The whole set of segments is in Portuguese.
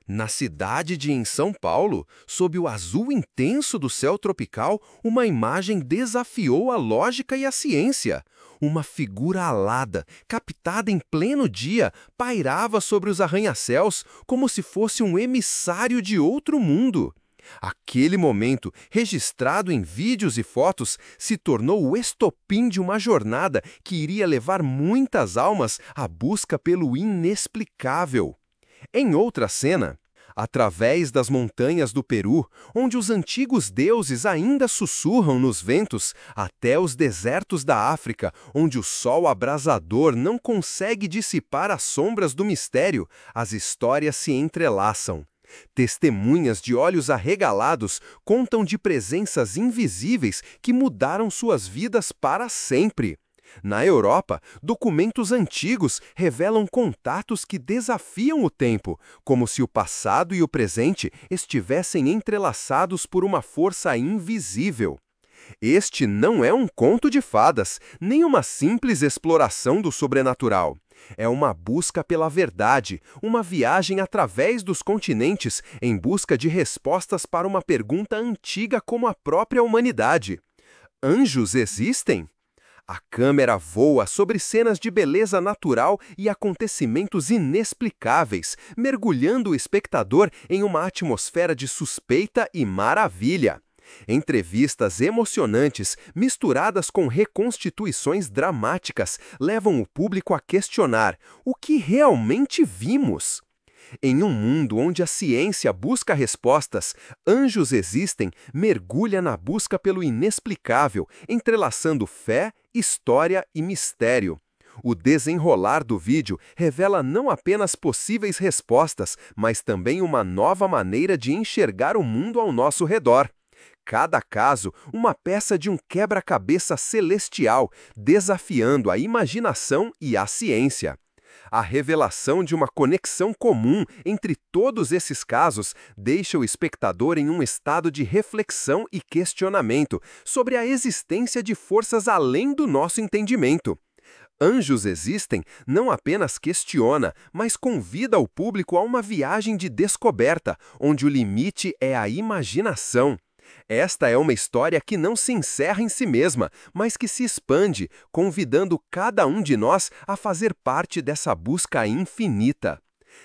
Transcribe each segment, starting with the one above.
Na cidade de em São Paulo, sob o azul intenso do céu tropical, uma imagem desafiou a lógica e a ciência. Uma figura alada, captada em pleno dia, pairava sobre os arranha-céus como se fosse um emissário de outro mundo. Aquele momento, registrado em vídeos e fotos, se tornou o estopim de uma jornada que iria levar muitas almas à busca pelo inexplicável. Em outra cena, através das montanhas do Peru, onde os antigos deuses ainda sussurram nos ventos, até os desertos da África, onde o sol abrasador não consegue dissipar as sombras do mistério, as histórias se entrelaçam. Testemunhas de olhos arregalados contam de presenças invisíveis que mudaram suas vidas para sempre. Na Europa, documentos antigos revelam contatos que desafiam o tempo, como se o passado e o presente estivessem entrelaçados por uma força invisível. Este não é um conto de fadas, nem uma simples exploração do sobrenatural. É uma busca pela verdade, uma viagem através dos continentes em busca de respostas para uma pergunta antiga como a própria humanidade. Anjos existem? A câmera voa sobre cenas de beleza natural e acontecimentos inexplicáveis, mergulhando o espectador em uma atmosfera de suspeita e maravilha. Entrevistas emocionantes, misturadas com reconstituições dramáticas, levam o público a questionar o que realmente vimos. Em um mundo onde a ciência busca respostas, Anjos Existem mergulha na busca pelo inexplicável, entrelaçando fé, história e mistério. O desenrolar do vídeo revela não apenas possíveis respostas, mas também uma nova maneira de enxergar o mundo ao nosso redor. Cada caso, uma peça de um quebra-cabeça celestial, desafiando a imaginação e a ciência. A revelação de uma conexão comum entre todos esses casos deixa o espectador em um estado de reflexão e questionamento sobre a existência de forças além do nosso entendimento. Anjos Existem não apenas questiona, mas convida o público a uma viagem de descoberta, onde o limite é a imaginação. Esta é uma história que não se encerra em si mesma, mas que se expande, convidando cada um de nós a fazer parte dessa busca infinita.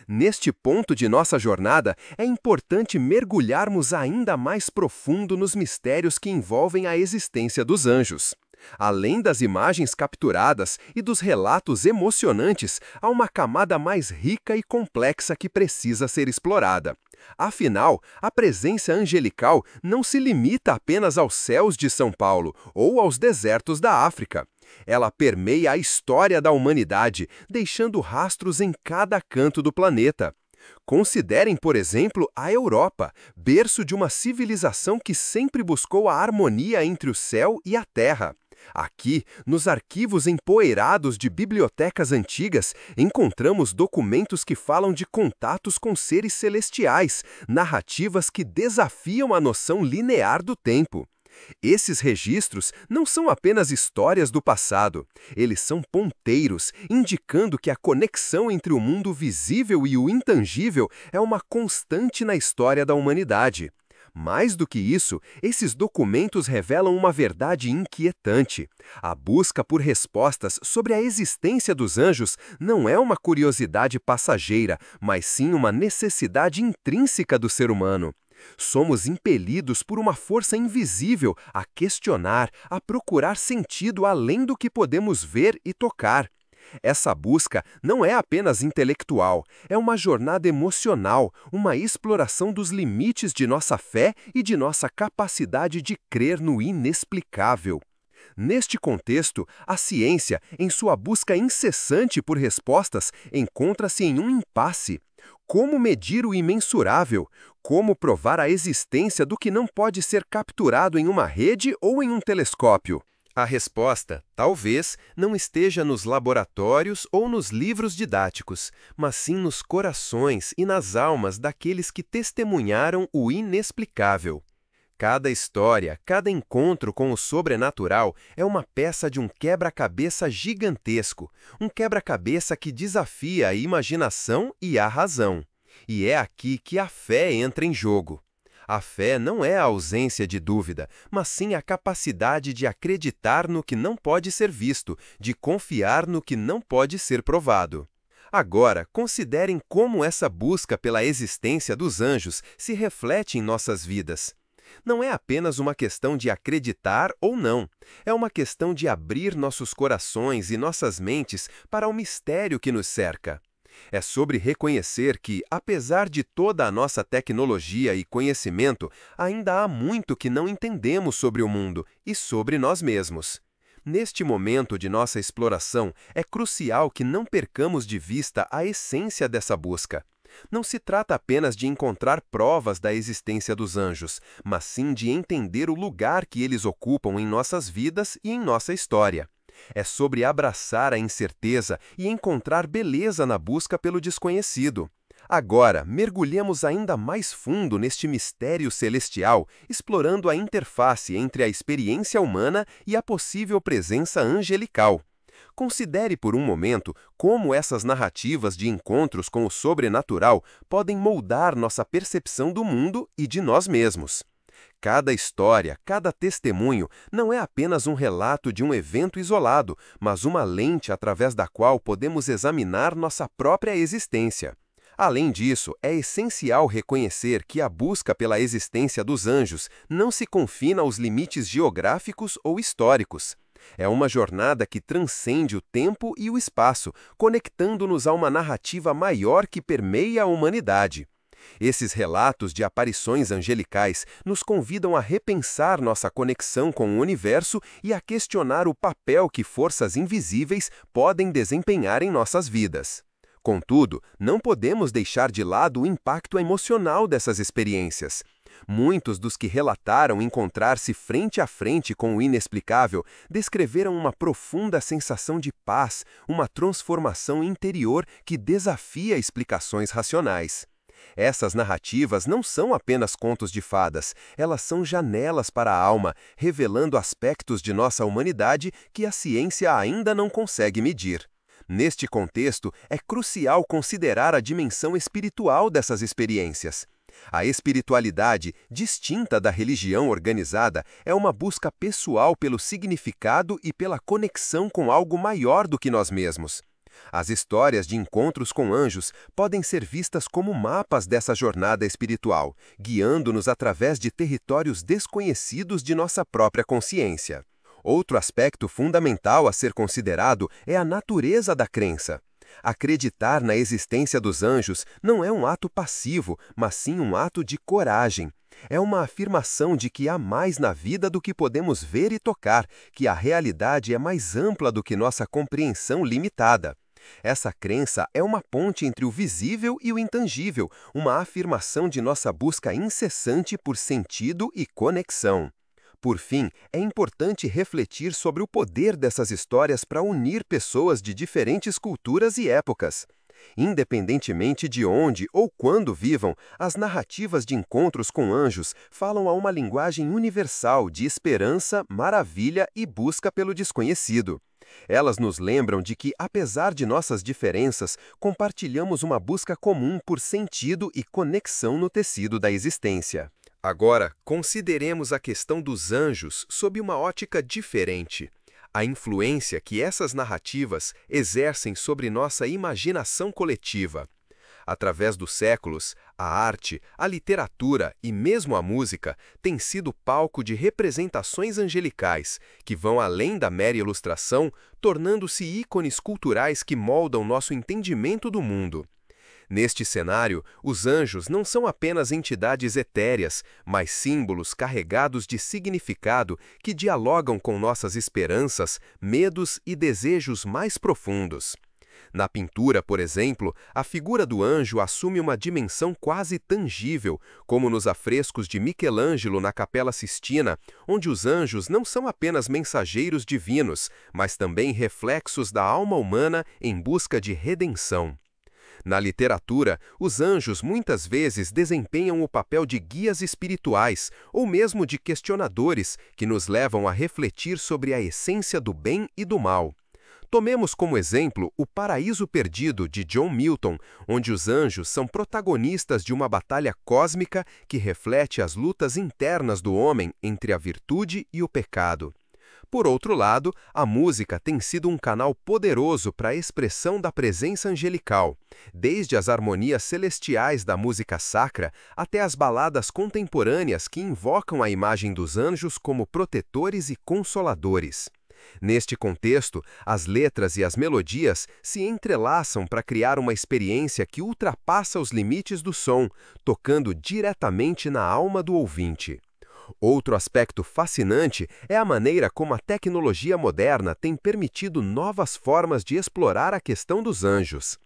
Neste ponto de nossa jornada, é importante mergulharmos ainda mais profundo nos mistérios que envolvem a existência dos anjos. Além das imagens capturadas e dos relatos emocionantes, há uma camada mais rica e complexa que precisa ser explorada. Afinal, a presença angelical não se limita apenas aos céus de São Paulo ou aos desertos da África. Ela permeia a história da humanidade, deixando rastros em cada canto do planeta. Considerem, por exemplo, a Europa, berço de uma civilização que sempre buscou a harmonia entre o céu e a terra. Aqui, nos arquivos empoeirados de bibliotecas antigas, encontramos documentos que falam de contatos com seres celestiais, narrativas que desafiam a noção linear do tempo. Esses registros não são apenas histórias do passado, eles são ponteiros, indicando que a conexão entre o mundo visível e o intangível é uma constante na história da humanidade. Mais do que isso, esses documentos revelam uma verdade inquietante. A busca por respostas sobre a existência dos anjos não é uma curiosidade passageira, mas sim uma necessidade intrínseca do ser humano. Somos impelidos por uma força invisível a questionar, a procurar sentido além do que podemos ver e tocar. Essa busca não é apenas intelectual, é uma jornada emocional, uma exploração dos limites de nossa fé e de nossa capacidade de crer no inexplicável. Neste contexto, a ciência, em sua busca incessante por respostas, encontra-se em um impasse. Como medir o imensurável? Como provar a existência do que não pode ser capturado em uma rede ou em um telescópio? A resposta, talvez, não esteja nos laboratórios ou nos livros didáticos, mas sim nos corações e nas almas daqueles que testemunharam o inexplicável. Cada história, cada encontro com o sobrenatural é uma peça de um quebra-cabeça gigantesco, um quebra-cabeça que desafia a imaginação e a razão. E é aqui que a fé entra em jogo. A fé não é a ausência de dúvida, mas sim a capacidade de acreditar no que não pode ser visto, de confiar no que não pode ser provado. Agora, considerem como essa busca pela existência dos anjos se reflete em nossas vidas. Não é apenas uma questão de acreditar ou não, é uma questão de abrir nossos corações e nossas mentes para o mistério que nos cerca. É sobre reconhecer que, apesar de toda a nossa tecnologia e conhecimento, ainda há muito que não entendemos sobre o mundo e sobre nós mesmos. Neste momento de nossa exploração, é crucial que não percamos de vista a essência dessa busca. Não se trata apenas de encontrar provas da existência dos anjos, mas sim de entender o lugar que eles ocupam em nossas vidas e em nossa história. É sobre abraçar a incerteza e encontrar beleza na busca pelo desconhecido. Agora, mergulhemos ainda mais fundo neste mistério celestial, explorando a interface entre a experiência humana e a possível presença angelical. Considere por um momento como essas narrativas de encontros com o sobrenatural podem moldar nossa percepção do mundo e de nós mesmos. Cada história, cada testemunho não é apenas um relato de um evento isolado, mas uma lente através da qual podemos examinar nossa própria existência. Além disso, é essencial reconhecer que a busca pela existência dos anjos não se confina aos limites geográficos ou históricos. É uma jornada que transcende o tempo e o espaço, conectando-nos a uma narrativa maior que permeia a humanidade. Esses relatos de aparições angelicais nos convidam a repensar nossa conexão com o universo e a questionar o papel que forças invisíveis podem desempenhar em nossas vidas. Contudo, não podemos deixar de lado o impacto emocional dessas experiências. Muitos dos que relataram encontrar-se frente a frente com o inexplicável descreveram uma profunda sensação de paz, uma transformação interior que desafia explicações racionais. Essas narrativas não são apenas contos de fadas, elas são janelas para a alma, revelando aspectos de nossa humanidade que a ciência ainda não consegue medir. Neste contexto, é crucial considerar a dimensão espiritual dessas experiências. A espiritualidade, distinta da religião organizada, é uma busca pessoal pelo significado e pela conexão com algo maior do que nós mesmos. As histórias de encontros com anjos podem ser vistas como mapas dessa jornada espiritual, guiando-nos através de territórios desconhecidos de nossa própria consciência. Outro aspecto fundamental a ser considerado é a natureza da crença. Acreditar na existência dos anjos não é um ato passivo, mas sim um ato de coragem. É uma afirmação de que há mais na vida do que podemos ver e tocar, que a realidade é mais ampla do que nossa compreensão limitada. Essa crença é uma ponte entre o visível e o intangível, uma afirmação de nossa busca incessante por sentido e conexão. Por fim, é importante refletir sobre o poder dessas histórias para unir pessoas de diferentes culturas e épocas. Independentemente de onde ou quando vivam, as narrativas de encontros com anjos falam a uma linguagem universal de esperança, maravilha e busca pelo desconhecido. Elas nos lembram de que, apesar de nossas diferenças, compartilhamos uma busca comum por sentido e conexão no tecido da existência. Agora, consideremos a questão dos anjos sob uma ótica diferente. A influência que essas narrativas exercem sobre nossa imaginação coletiva. Através dos séculos, a arte, a literatura e mesmo a música têm sido palco de representações angelicais, que vão além da mera ilustração, tornando-se ícones culturais que moldam nosso entendimento do mundo. Neste cenário, os anjos não são apenas entidades etéreas, mas símbolos carregados de significado que dialogam com nossas esperanças, medos e desejos mais profundos. Na pintura, por exemplo, a figura do anjo assume uma dimensão quase tangível, como nos afrescos de Michelangelo na Capela Sistina, onde os anjos não são apenas mensageiros divinos, mas também reflexos da alma humana em busca de redenção. Na literatura, os anjos muitas vezes desempenham o papel de guias espirituais ou mesmo de questionadores que nos levam a refletir sobre a essência do bem e do mal. Tomemos como exemplo O Paraíso Perdido, de John Milton, onde os anjos são protagonistas de uma batalha cósmica que reflete as lutas internas do homem entre a virtude e o pecado. Por outro lado, a música tem sido um canal poderoso para a expressão da presença angelical, desde as harmonias celestiais da música sacra até as baladas contemporâneas que invocam a imagem dos anjos como protetores e consoladores. Neste contexto, as letras e as melodias se entrelaçam para criar uma experiência que ultrapassa os limites do som, tocando diretamente na alma do ouvinte. Outro aspecto fascinante é a maneira como a tecnologia moderna tem permitido novas formas de explorar a questão dos anjos.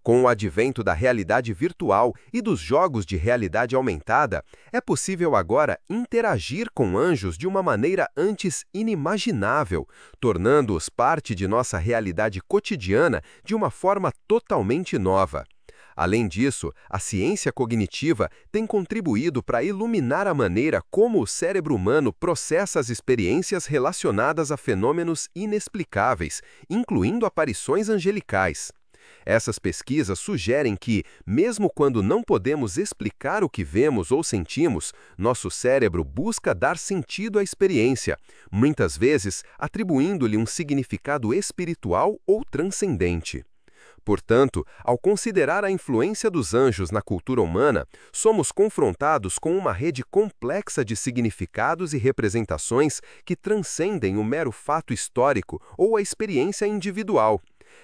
Com o advento da realidade virtual e dos jogos de realidade aumentada, é possível agora interagir com anjos de uma maneira antes inimaginável, tornando-os parte de nossa realidade cotidiana de uma forma totalmente nova. Além disso, a ciência cognitiva tem contribuído para iluminar a maneira como o cérebro humano processa as experiências relacionadas a fenômenos inexplicáveis, incluindo aparições angelicais. Essas pesquisas sugerem que, mesmo quando não podemos explicar o que vemos ou sentimos, nosso cérebro busca dar sentido à experiência, muitas vezes atribuindo-lhe um significado espiritual ou transcendente. Portanto, ao considerar a influência dos anjos na cultura humana, somos confrontados com uma rede complexa de significados e representações que transcendem o mero fato histórico ou a experiência individual.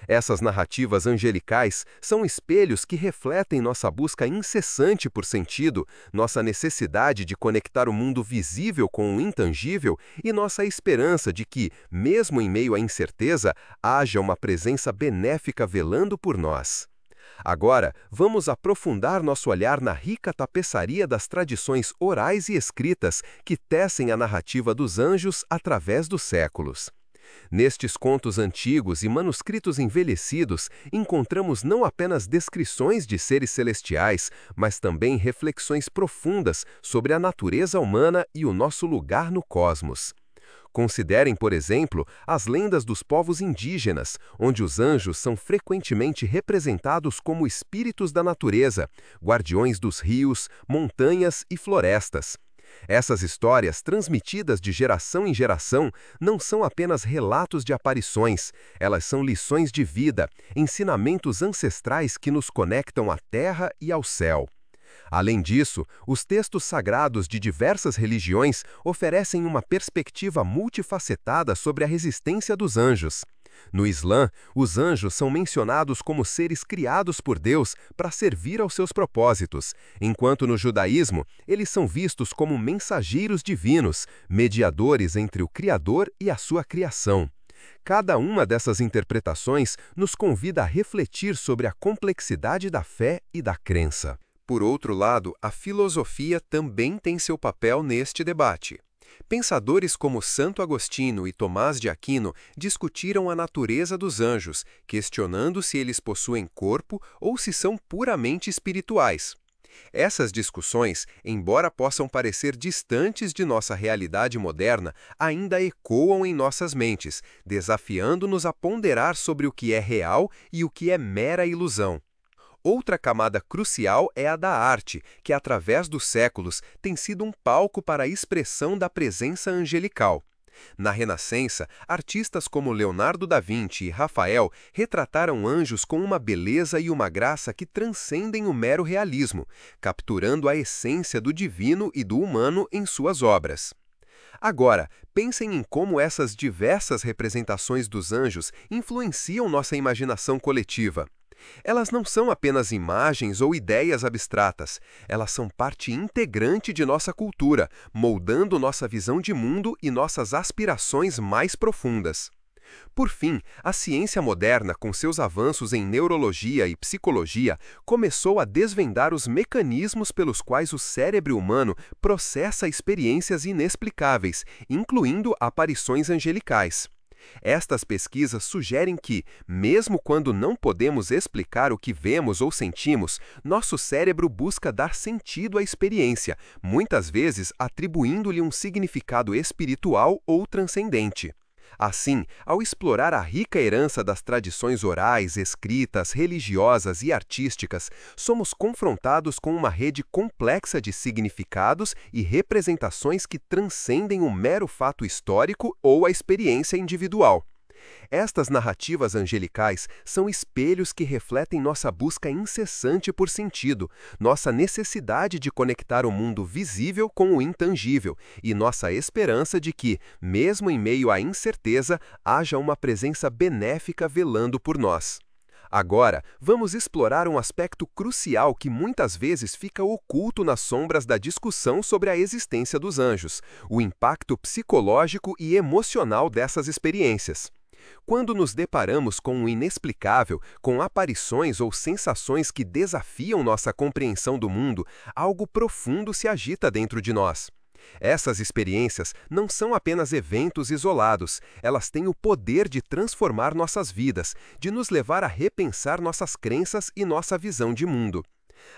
Essas narrativas angelicais são espelhos que refletem nossa busca incessante por sentido, nossa necessidade de conectar o mundo visível com o intangível e nossa esperança de que, mesmo em meio à incerteza, haja uma presença benéfica velando por nós. Agora, vamos aprofundar nosso olhar na rica tapeçaria das tradições orais e escritas que tecem a narrativa dos anjos através dos séculos. Nestes contos antigos e manuscritos envelhecidos, encontramos não apenas descrições de seres celestiais, mas também reflexões profundas sobre a natureza humana e o nosso lugar no cosmos. Considerem, por exemplo, as lendas dos povos indígenas, onde os anjos são frequentemente representados como espíritos da natureza, guardiões dos rios, montanhas e florestas. Essas histórias, transmitidas de geração em geração, não são apenas relatos de aparições, elas são lições de vida, ensinamentos ancestrais que nos conectam à terra e ao céu. Além disso, os textos sagrados de diversas religiões oferecem uma perspectiva multifacetada sobre a resistência dos anjos. No Islã, os anjos são mencionados como seres criados por Deus para servir aos seus propósitos, enquanto no judaísmo, eles são vistos como mensageiros divinos, mediadores entre o Criador e a sua criação. Cada uma dessas interpretações nos convida a refletir sobre a complexidade da fé e da crença. Por outro lado, a filosofia também tem seu papel neste debate. Pensadores como Santo Agostinho e Tomás de Aquino discutiram a natureza dos anjos, questionando se eles possuem corpo ou se são puramente espirituais. Essas discussões, embora possam parecer distantes de nossa realidade moderna, ainda ecoam em nossas mentes, desafiando-nos a ponderar sobre o que é real e o que é mera ilusão. Outra camada crucial é a da arte, que através dos séculos tem sido um palco para a expressão da presença angelical. Na Renascença, artistas como Leonardo da Vinci e Rafael retrataram anjos com uma beleza e uma graça que transcendem o mero realismo, capturando a essência do divino e do humano em suas obras. Agora, pensem em como essas diversas representações dos anjos influenciam nossa imaginação coletiva. Elas não são apenas imagens ou ideias abstratas, elas são parte integrante de nossa cultura, moldando nossa visão de mundo e nossas aspirações mais profundas. Por fim, a ciência moderna, com seus avanços em neurologia e psicologia, começou a desvendar os mecanismos pelos quais o cérebro humano processa experiências inexplicáveis, incluindo aparições angelicais. Estas pesquisas sugerem que, mesmo quando não podemos explicar o que vemos ou sentimos, nosso cérebro busca dar sentido à experiência, muitas vezes atribuindo-lhe um significado espiritual ou transcendente. Assim, ao explorar a rica herança das tradições orais, escritas, religiosas e artísticas, somos confrontados com uma rede complexa de significados e representações que transcendem o mero fato histórico ou a experiência individual. Estas narrativas angelicais são espelhos que refletem nossa busca incessante por sentido, nossa necessidade de conectar o mundo visível com o intangível e nossa esperança de que, mesmo em meio à incerteza, haja uma presença benéfica velando por nós. Agora, vamos explorar um aspecto crucial que muitas vezes fica oculto nas sombras da discussão sobre a existência dos anjos: o impacto psicológico e emocional dessas experiências. Quando nos deparamos com o inexplicável, com aparições ou sensações que desafiam nossa compreensão do mundo, algo profundo se agita dentro de nós. Essas experiências não são apenas eventos isolados, elas têm o poder de transformar nossas vidas, de nos levar a repensar nossas crenças e nossa visão de mundo.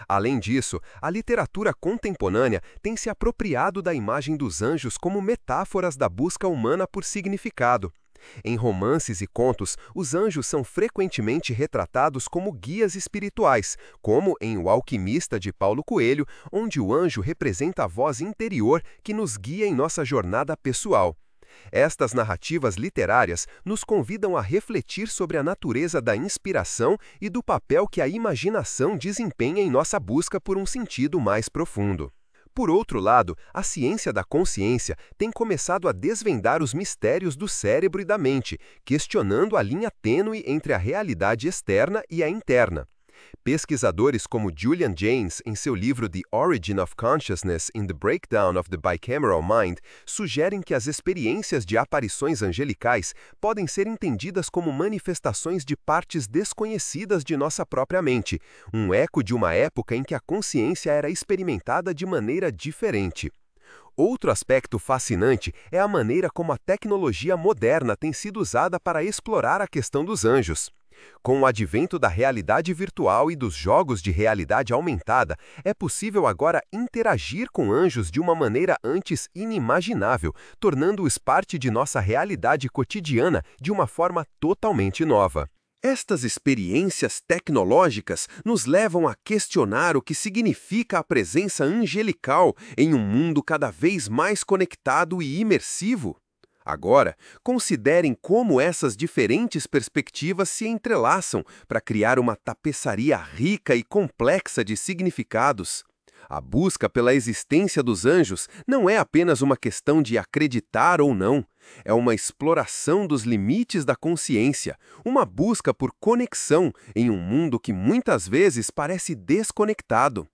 Além disso, a literatura contemporânea tem se apropriado da imagem dos anjos como metáforas da busca humana por significado. Em romances e contos, os anjos são frequentemente retratados como guias espirituais, como em O Alquimista de Paulo Coelho, onde o anjo representa a voz interior que nos guia em nossa jornada pessoal. Estas narrativas literárias nos convidam a refletir sobre a natureza da inspiração e do papel que a imaginação desempenha em nossa busca por um sentido mais profundo. Por outro lado, a ciência da consciência tem começado a desvendar os mistérios do cérebro e da mente, questionando a linha tênue entre a realidade externa e a interna. Pesquisadores como Julian Jaynes, em seu livro The Origin of Consciousness in the Breakdown of the Bicameral Mind, sugerem que as experiências de aparições angelicais podem ser entendidas como manifestações de partes desconhecidas de nossa própria mente, um eco de uma época em que a consciência era experimentada de maneira diferente. Outro aspecto fascinante é a maneira como a tecnologia moderna tem sido usada para explorar a questão dos anjos. Com o advento da realidade virtual e dos jogos de realidade aumentada, é possível agora interagir com anjos de uma maneira antes inimaginável, tornando-os parte de nossa realidade cotidiana de uma forma totalmente nova. Estas experiências tecnológicas nos levam a questionar o que significa a presença angelical em um mundo cada vez mais conectado e imersivo. Agora, considerem como essas diferentes perspectivas se entrelaçam para criar uma tapeçaria rica e complexa de significados. A busca pela existência dos anjos não é apenas uma questão de acreditar ou não, é uma exploração dos limites da consciência, uma busca por conexão em um mundo que muitas vezes parece desconectado.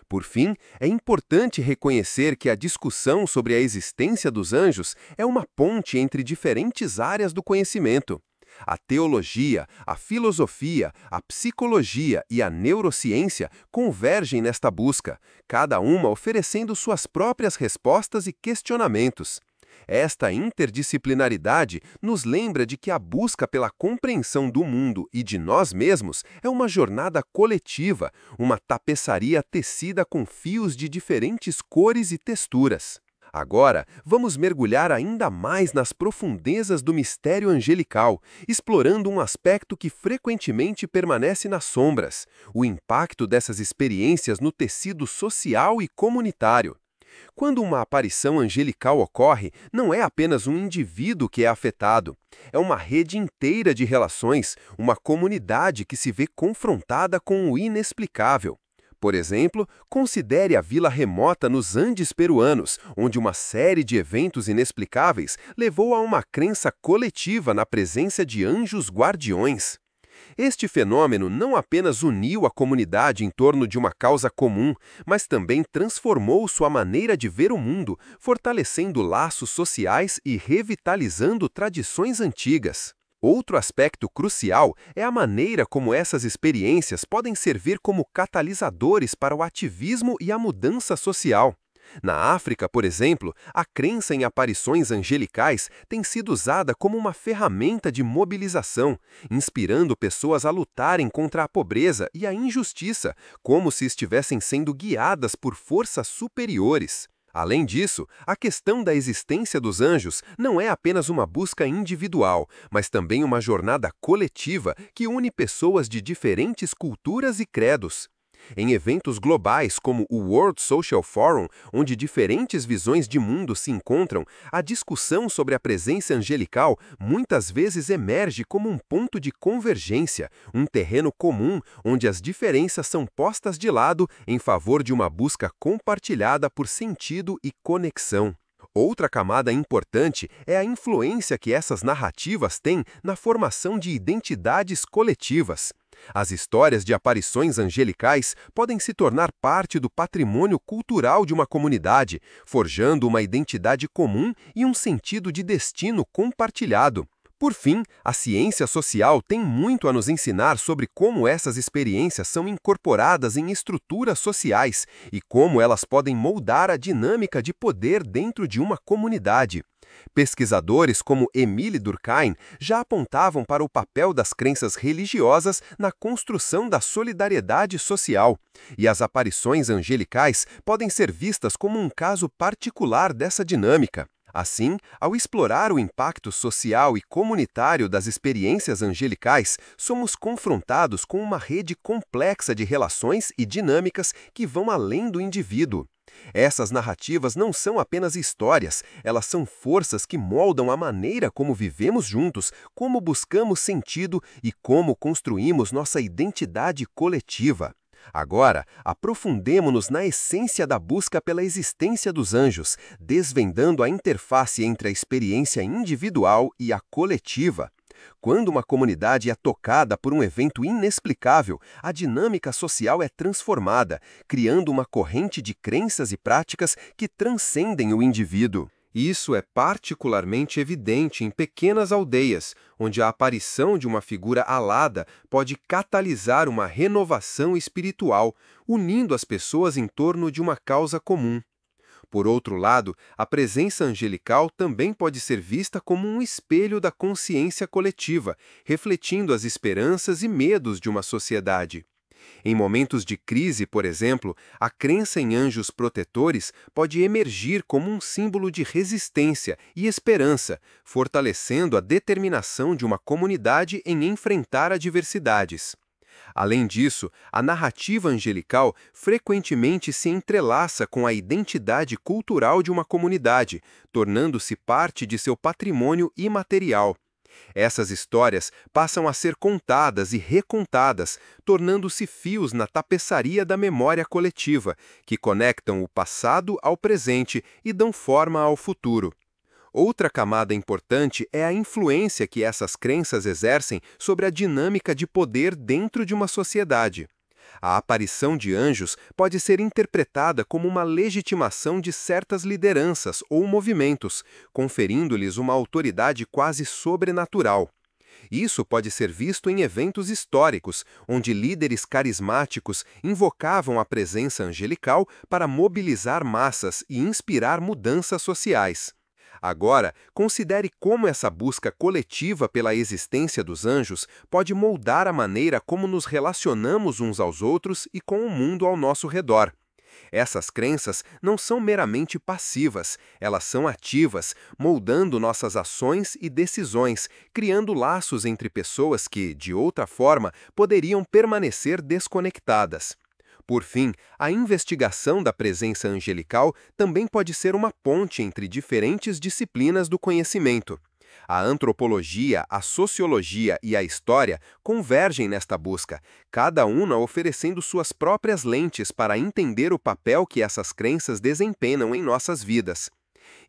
Por fim, é importante reconhecer que a discussão sobre a existência dos anjos é uma ponte entre diferentes áreas do conhecimento. A teologia, a filosofia, a psicologia e a neurociência convergem nesta busca, cada uma oferecendo suas próprias respostas e questionamentos. Esta interdisciplinaridade nos lembra de que a busca pela compreensão do mundo e de nós mesmos é uma jornada coletiva, uma tapeçaria tecida com fios de diferentes cores e texturas. Agora, vamos mergulhar ainda mais nas profundezas do mistério angelical, explorando um aspecto que frequentemente permanece nas sombras: o impacto dessas experiências no tecido social e comunitário. Quando uma aparição angelical ocorre, não é apenas um indivíduo que é afetado. É uma rede inteira de relações, uma comunidade que se vê confrontada com o inexplicável. Por exemplo, considere a vila remota nos Andes peruanos, onde uma série de eventos inexplicáveis levou a uma crença coletiva na presença de anjos guardiões. Este fenômeno não apenas uniu a comunidade em torno de uma causa comum, mas também transformou sua maneira de ver o mundo, fortalecendo laços sociais e revitalizando tradições antigas. Outro aspecto crucial é a maneira como essas experiências podem servir como catalisadores para o ativismo e a mudança social. Na África, por exemplo, a crença em aparições angelicais tem sido usada como uma ferramenta de mobilização, inspirando pessoas a lutarem contra a pobreza e a injustiça, como se estivessem sendo guiadas por forças superiores. Além disso, a questão da existência dos anjos não é apenas uma busca individual, mas também uma jornada coletiva que une pessoas de diferentes culturas e credos. Em eventos globais como o World Social Forum, onde diferentes visões de mundo se encontram, a discussão sobre a presença angelical muitas vezes emerge como um ponto de convergência, um terreno comum onde as diferenças são postas de lado em favor de uma busca compartilhada por sentido e conexão. Outra camada importante é a influência que essas narrativas têm na formação de identidades coletivas. As histórias de aparições angelicais podem se tornar parte do patrimônio cultural de uma comunidade, forjando uma identidade comum e um sentido de destino compartilhado. Por fim, a ciência social tem muito a nos ensinar sobre como essas experiências são incorporadas em estruturas sociais e como elas podem moldar a dinâmica de poder dentro de uma comunidade. Pesquisadores como Émile Durkheim já apontavam para o papel das crenças religiosas na construção da solidariedade social, e as aparições angelicais podem ser vistas como um caso particular dessa dinâmica. Assim, ao explorar o impacto social e comunitário das experiências angelicais, somos confrontados com uma rede complexa de relações e dinâmicas que vão além do indivíduo. Essas narrativas não são apenas histórias, elas são forças que moldam a maneira como vivemos juntos, como buscamos sentido e como construímos nossa identidade coletiva. Agora, aprofundemo-nos na essência da busca pela existência dos anjos, desvendando a interface entre a experiência individual e a coletiva. Quando uma comunidade é tocada por um evento inexplicável, a dinâmica social é transformada, criando uma corrente de crenças e práticas que transcendem o indivíduo. Isso é particularmente evidente em pequenas aldeias, onde a aparição de uma figura alada pode catalisar uma renovação espiritual, unindo as pessoas em torno de uma causa comum. Por outro lado, a presença angelical também pode ser vista como um espelho da consciência coletiva, refletindo as esperanças e medos de uma sociedade. Em momentos de crise, por exemplo, a crença em anjos protetores pode emergir como um símbolo de resistência e esperança, fortalecendo a determinação de uma comunidade em enfrentar adversidades. Além disso, a narrativa angelical frequentemente se entrelaça com a identidade cultural de uma comunidade, tornando-se parte de seu patrimônio imaterial. Essas histórias passam a ser contadas e recontadas, tornando-se fios na tapeçaria da memória coletiva, que conectam o passado ao presente e dão forma ao futuro. Outra camada importante é a influência que essas crenças exercem sobre a dinâmica de poder dentro de uma sociedade. A aparição de anjos pode ser interpretada como uma legitimação de certas lideranças ou movimentos, conferindo-lhes uma autoridade quase sobrenatural. Isso pode ser visto em eventos históricos, onde líderes carismáticos invocavam a presença angelical para mobilizar massas e inspirar mudanças sociais. Agora, considere como essa busca coletiva pela existência dos anjos pode moldar a maneira como nos relacionamos uns aos outros e com o mundo ao nosso redor. Essas crenças não são meramente passivas, elas são ativas, moldando nossas ações e decisões, criando laços entre pessoas que, de outra forma, poderiam permanecer desconectadas. Por fim, a investigação da presença angelical também pode ser uma ponte entre diferentes disciplinas do conhecimento. A antropologia, a sociologia e a história convergem nesta busca, cada uma oferecendo suas próprias lentes para entender o papel que essas crenças desempenham em nossas vidas.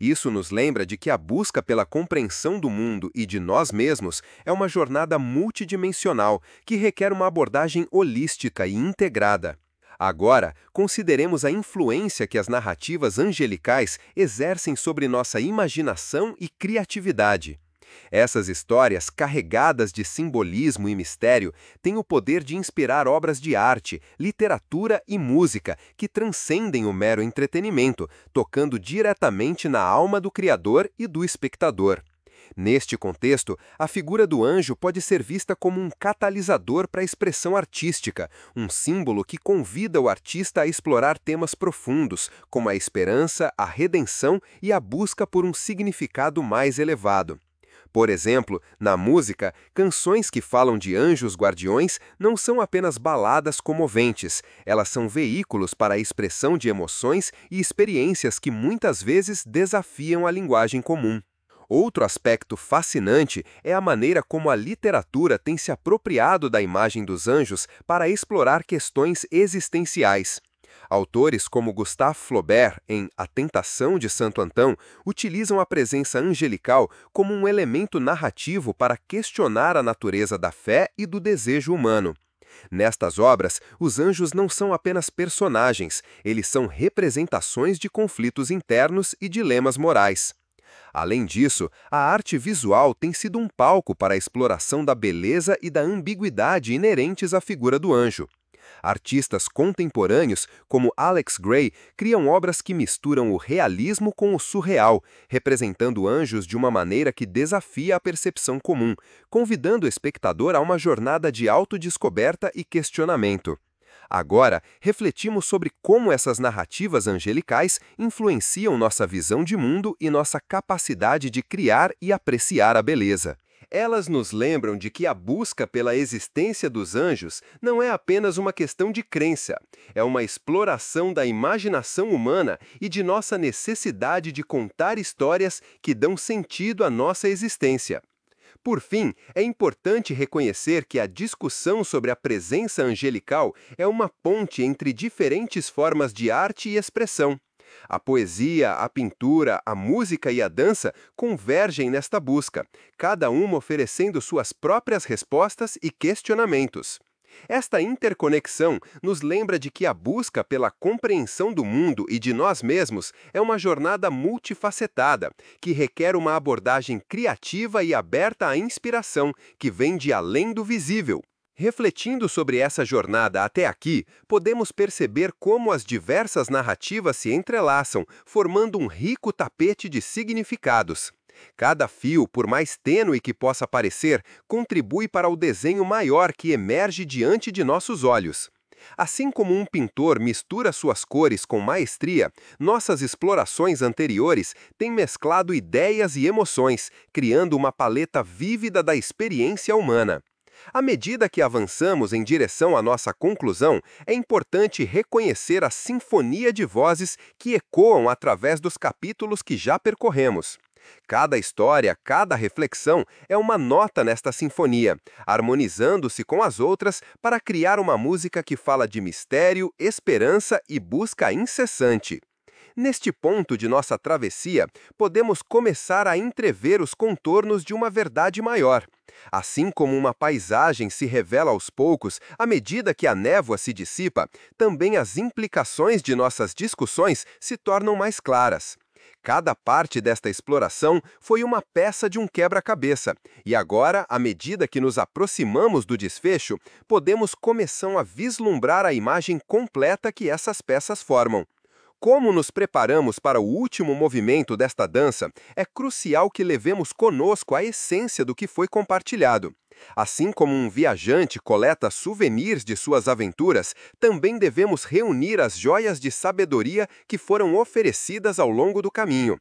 Isso nos lembra de que a busca pela compreensão do mundo e de nós mesmos é uma jornada multidimensional que requer uma abordagem holística e integrada. Agora, consideremos a influência que as narrativas angelicais exercem sobre nossa imaginação e criatividade. Essas histórias, carregadas de simbolismo e mistério, têm o poder de inspirar obras de arte, literatura e música que transcendem o mero entretenimento, tocando diretamente na alma do criador e do espectador. Neste contexto, a figura do anjo pode ser vista como um catalisador para a expressão artística, um símbolo que convida o artista a explorar temas profundos, como a esperança, a redenção e a busca por um significado mais elevado. Por exemplo, na música, canções que falam de anjos guardiões não são apenas baladas comoventes, elas são veículos para a expressão de emoções e experiências que muitas vezes desafiam a linguagem comum. Outro aspecto fascinante é a maneira como a literatura tem se apropriado da imagem dos anjos para explorar questões existenciais. Autores como Gustave Flaubert, em A Tentação de Santo Antão, utilizam a presença angelical como um elemento narrativo para questionar a natureza da fé e do desejo humano. Nestas obras, os anjos não são apenas personagens, eles são representações de conflitos internos e dilemas morais. Além disso, a arte visual tem sido um palco para a exploração da beleza e da ambiguidade inerentes à figura do anjo. Artistas contemporâneos, como Alex Grey, criam obras que misturam o realismo com o surreal, representando anjos de uma maneira que desafia a percepção comum, convidando o espectador a uma jornada de autodescoberta e questionamento. Agora, refletimos sobre como essas narrativas angelicais influenciam nossa visão de mundo e nossa capacidade de criar e apreciar a beleza. Elas nos lembram de que a busca pela existência dos anjos não é apenas uma questão de crença, é uma exploração da imaginação humana e de nossa necessidade de contar histórias que dão sentido à nossa existência. Por fim, é importante reconhecer que a discussão sobre a presença angelical é uma ponte entre diferentes formas de arte e expressão. A poesia, a pintura, a música e a dança convergem nesta busca, cada uma oferecendo suas próprias respostas e questionamentos. Esta interconexão nos lembra de que a busca pela compreensão do mundo e de nós mesmos é uma jornada multifacetada, que requer uma abordagem criativa e aberta à inspiração, que vem de além do visível. Refletindo sobre essa jornada até aqui, podemos perceber como as diversas narrativas se entrelaçam, formando um rico tapete de significados. Cada fio, por mais tênue que possa parecer, contribui para o desenho maior que emerge diante de nossos olhos. Assim como um pintor mistura suas cores com maestria, nossas explorações anteriores têm mesclado ideias e emoções, criando uma paleta vívida da experiência humana. À medida que avançamos em direção à nossa conclusão, é importante reconhecer a sinfonia de vozes que ecoam através dos capítulos que já percorremos. Cada história, cada reflexão é uma nota nesta sinfonia, harmonizando-se com as outras para criar uma música que fala de mistério, esperança e busca incessante. Neste ponto de nossa travessia, podemos começar a entrever os contornos de uma verdade maior. Assim como uma paisagem se revela aos poucos à medida que a névoa se dissipa, também as implicações de nossas discussões se tornam mais claras. Cada parte desta exploração foi uma peça de um quebra-cabeça, e agora, à medida que nos aproximamos do desfecho, podemos começar a vislumbrar a imagem completa que essas peças formam. Como nos preparamos para o último movimento desta dança, é crucial que levemos conosco a essência do que foi compartilhado. Assim como um viajante coleta souvenirs de suas aventuras, também devemos reunir as joias de sabedoria que foram oferecidas ao longo do caminho.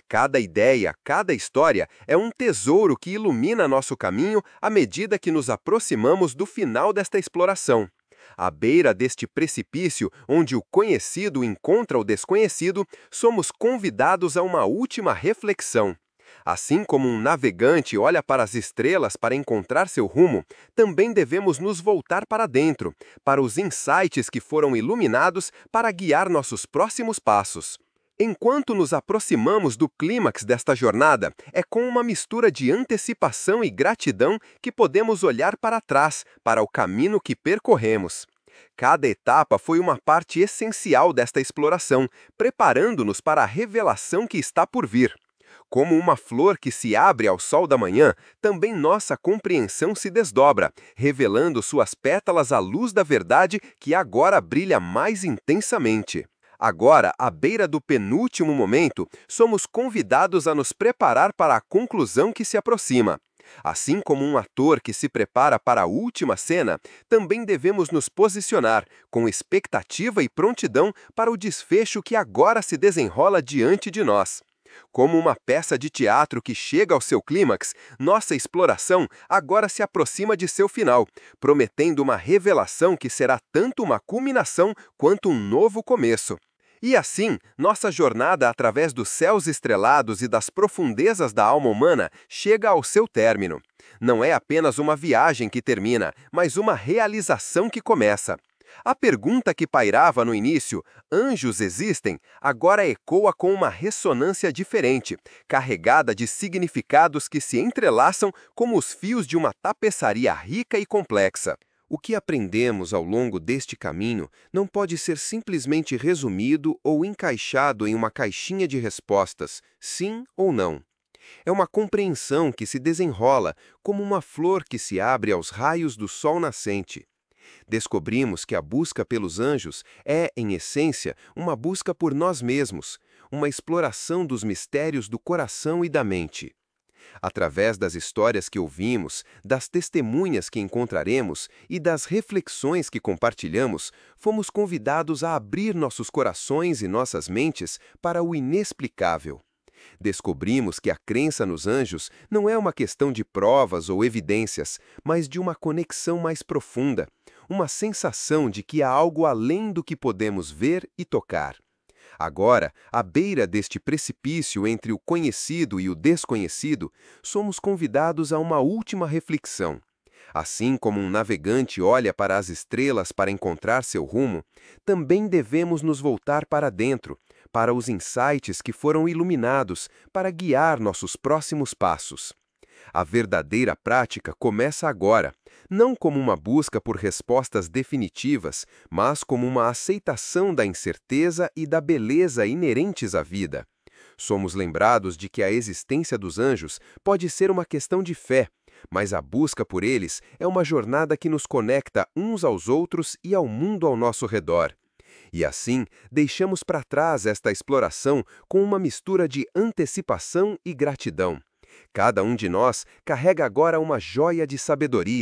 Cada ideia, cada história é um tesouro que ilumina nosso caminho à medida que nos aproximamos do final desta exploração. À beira deste precipício, onde o conhecido encontra o desconhecido, somos convidados a uma última reflexão. Assim como um navegante olha para as estrelas para encontrar seu rumo, também devemos nos voltar para dentro, para os insights que foram iluminados para guiar nossos próximos passos. Enquanto nos aproximamos do clímax desta jornada, é com uma mistura de antecipação e gratidão que podemos olhar para trás, para o caminho que percorremos. Cada etapa foi uma parte essencial desta exploração, preparando-nos para a revelação que está por vir. Como uma flor que se abre ao sol da manhã, também nossa compreensão se desdobra, revelando suas pétalas à luz da verdade que agora brilha mais intensamente. Agora, à beira do penúltimo momento, somos convidados a nos preparar para a conclusão que se aproxima. Assim como um ator que se prepara para a última cena, também devemos nos posicionar com expectativa e prontidão para o desfecho que agora se desenrola diante de nós. Como uma peça de teatro que chega ao seu clímax, nossa exploração agora se aproxima de seu final, prometendo uma revelação que será tanto uma culminação quanto um novo começo. E assim, nossa jornada através dos céus estrelados e das profundezas da alma humana chega ao seu término. Não é apenas uma viagem que termina, mas uma realização que começa. A pergunta que pairava no início, anjos existem, agora ecoa com uma ressonância diferente, carregada de significados que se entrelaçam como os fios de uma tapeçaria rica e complexa. O que aprendemos ao longo deste caminho não pode ser simplesmente resumido ou encaixado em uma caixinha de respostas, sim ou não. É uma compreensão que se desenrola como uma flor que se abre aos raios do sol nascente. Descobrimos que a busca pelos anjos é, em essência, uma busca por nós mesmos, uma exploração dos mistérios do coração e da mente. Através das histórias que ouvimos, das testemunhas que encontraremos e das reflexões que compartilhamos, fomos convidados a abrir nossos corações e nossas mentes para o inexplicável. Descobrimos que a crença nos anjos não é uma questão de provas ou evidências, mas de uma conexão mais profunda, uma sensação de que há algo além do que podemos ver e tocar. Agora, à beira deste precipício entre o conhecido e o desconhecido, somos convidados a uma última reflexão. Assim como um navegante olha para as estrelas para encontrar seu rumo, também devemos nos voltar para dentro, para os insights que foram iluminados, para guiar nossos próximos passos. A verdadeira prática começa agora, não como uma busca por respostas definitivas, mas como uma aceitação da incerteza e da beleza inerentes à vida. Somos lembrados de que a existência dos anjos pode ser uma questão de fé, mas a busca por eles é uma jornada que nos conecta uns aos outros e ao mundo ao nosso redor. E assim, deixamos para trás esta exploração com uma mistura de antecipação e gratidão. Cada um de nós carrega agora uma joia de sabedoria